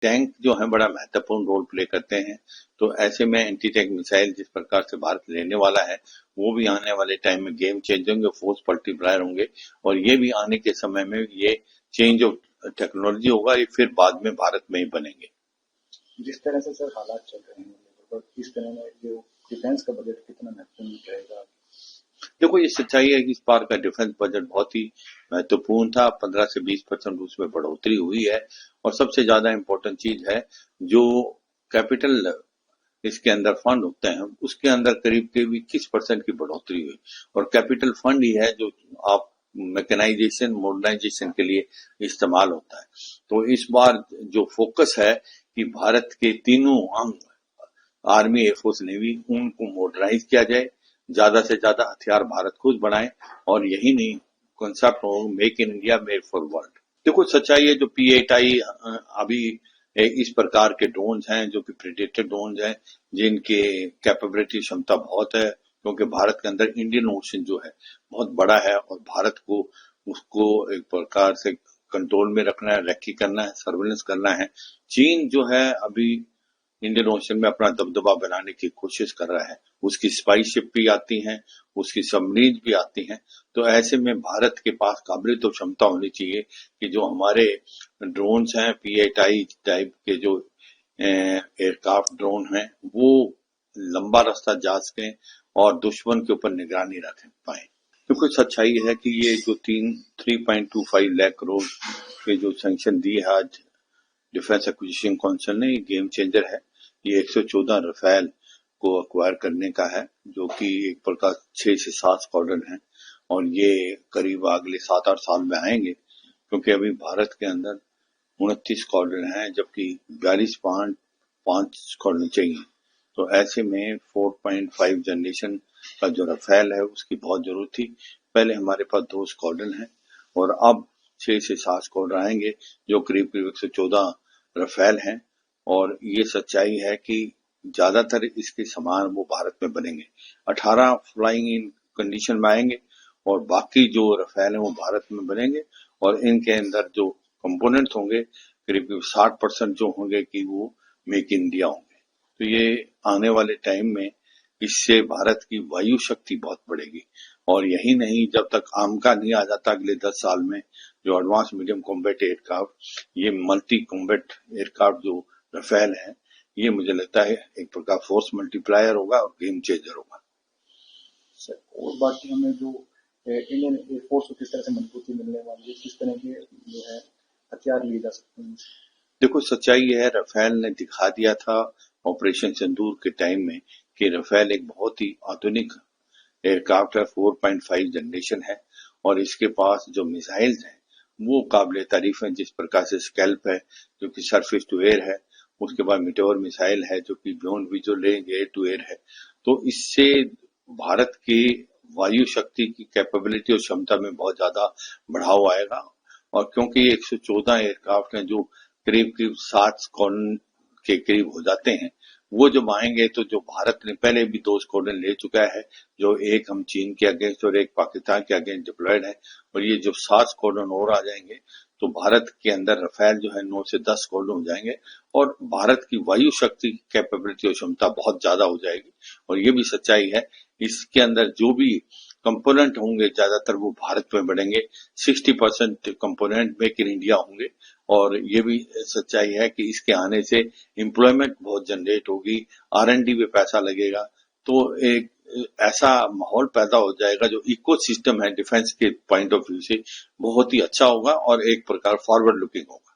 Tank जो है बड़ा महत्वपूर्ण रोल प्ले करते हैं। तो ऐसे में एंटी टैंक मिसाइल जिस प्रकार से भारत लेने वाला है, वो भी आने वाले टाइम में गेम चेंजर होंगे, फोर्स मल्टीप्लायर होंगे, और ये भी आने के समय में ये चेंज ऑफ टेक्नोलॉजी होगा, ये फिर बाद में भारत में ही बनेंगे। जिस तरह से सर हालात चल रहे हैं, इस तरह में जो डिफेंस का बजट कितना महत्वपूर्ण रहेगा? देखो, ये सच्चाई है कि इस बार का डिफेंस बजट बहुत ही महत्वपूर्ण था। 15 से 20% उसमें बढ़ोतरी हुई है, और सबसे ज्यादा इम्पोर्टेंट चीज है जो कैपिटल इसके अंदर फंड होते हैं, उसके अंदर करीब 21% की बढ़ोतरी हुई, और कैपिटल फंड ही है जो आप मैकेनाइजेशन मॉडर्नाइजेशन के लिए इस्तेमाल होता है। तो इस बार जो फोकस है कि भारत के तीनों अंग, आर्मी, एयरफोर्स, नेवी, उनको मॉडर्नाइज किया जाए, ज्यादा से ज्यादा हथियार भारत खुद बनाए, और यही नहीं, कॉन्सेप्ट हो make in India made for world. देखो, सच्चाई है जो P8I अभी इस प्रकार के ड्रोन्स हैं जो कि प्रेडेटर ड्रोन्स हैं, जिनके कैपेबिलिटी क्षमता बहुत है, क्योंकि भारत के अंदर इंडियन ओशन जो है बहुत बड़ा है, और भारत को उसको एक प्रकार से कंट्रोल में रखना है, रेकी करना है, सर्वेलेंस करना है। चीन जो है अभी इंडियन ओशन में अपना दबदबा बनाने की कोशिश कर रहा है, उसकी स्पाई शिप भी आती हैं, उसकी सबमरीन भी आती हैं। तो ऐसे में भारत के पास काबिलियत और क्षमता होनी चाहिए कि जो हमारे ड्रोन्स हैं, P8I टाइप के जो एयरक्राफ्ट ड्रोन हैं, वो लंबा रास्ता जा सकें और दुश्मन के ऊपर निगरानी रख पाए। क्योंकि सच्चाई है कि ये जो 3.25 लाख करोड़ के जो सैंक्शन दी है आज डिफेंस एक्विजिशन काउंसिल ने, ये गेम चेंजर है। ये 114 रफेल को अक्वायर करने का है, जो कि एक प्रकार 6 से 7 स्क्वाड्रन है, और ये करीब अगले 7-8 साल में आएंगे, क्योंकि अभी भारत के अंदर 29 स्क्वाड्रन है, जबकि 42.5 स्क्वाड्रन चाहिए। तो ऐसे में 4.5 जनरेशन का जो रफेल है उसकी बहुत जरूरत थी। पहले हमारे पास 2 स्क्वाड्रन है, और अब 6 से 7 स्क्वाड्रन आएंगे, जो करीब 114 रफेल हैं। और ये सच्चाई है कि ज्यादातर इसके सामान वो भारत में बनेंगे। 18 फ्लाइंग इन कंडीशन में आएंगे, और बाकी जो रफेल है वो भारत में बनेंगे, और इनके अंदर जो कंपोनेंट्स होंगे करीब 60% जो होंगे कि वो मेक इन इंडिया होंगे। तो ये आने वाले टाइम में इससे भारत की वायु शक्ति बहुत बढ़ेगी। और यही नहीं, जब तक आमका नहीं आ जाता अगले 10 साल में, जो एडवांस मीडियम कॉम्बैट एयरक्राफ्ट, ये मल्टी कॉम्बैट एयरक्राफ्ट जो रफेल है, ये मुझे लगता है एक प्रकार फोर्स मल्टीप्लायर होगा और गेम चेंजर होगा। सर, और बाकी हमें जो इंडियन एयरफोर्स को किस तरह से मजबूती मिलने वाली है, किस तरह के जो है हथियार लिए जा सकते हैं? देखो, सच्चाई है, रफेल ने दिखा दिया था ऑपरेशन सिंदूर के टाइम में कि रफेल एक बहुत ही आधुनिक एयरक्राफ्ट है, 4.5 जनरेशन है, और इसके पास जो मिसाइल्स हैं वो काबिल तारीफ है। जिस प्रकार से स्कैल्प है जो कि सरफेस टू एयर है, उसके बाद मिटेवर मिसाइल है जो कि beyond visual range air to air है। तो इससे भारत की वायु शक्ति की कैपेबिलिटी और क्षमता में बहुत ज्यादा बढ़ाव आएगा। और क्योंकि 114 एयरक्राफ्ट हैं जो करीब करीब 7 स्क्वाड्रन के करीब हो जाते हैं, वो जब आएंगे तो जो भारत ने पहले भी 2 स्क्वाड्रन ले चुका है, जो एक हम चीन के अगेंस्ट और एक पाकिस्तान के अगेंस्ट डिप्लॉयड है, और ये जब 7 स्क्वाड्रन और आ जाएंगे तो भारत के अंदर रफेल जो है 9 से 10 स्क्वाड्रन हो जाएंगे, और भारत की वायु शक्ति कैपेबिलिटी और क्षमता बहुत ज्यादा हो जाएगी। और ये भी सच्चाई है, इसके अंदर जो भी कंपोनेंट होंगे ज्यादातर वो भारत में बढ़ेंगे। 60% कंपोनेंट मेक इन इंडिया होंगे, और ये भी सच्चाई है कि इसके आने से एम्प्लॉयमेंट बहुत जनरेट होगी, R&D में पैसा लगेगा। तो एक ऐसा माहौल पैदा हो जाएगा जो इकोसिस्टम है डिफेंस के पॉइंट ऑफ व्यू से बहुत ही अच्छा होगा, और एक प्रकार फॉरवर्ड लुकिंग होगा।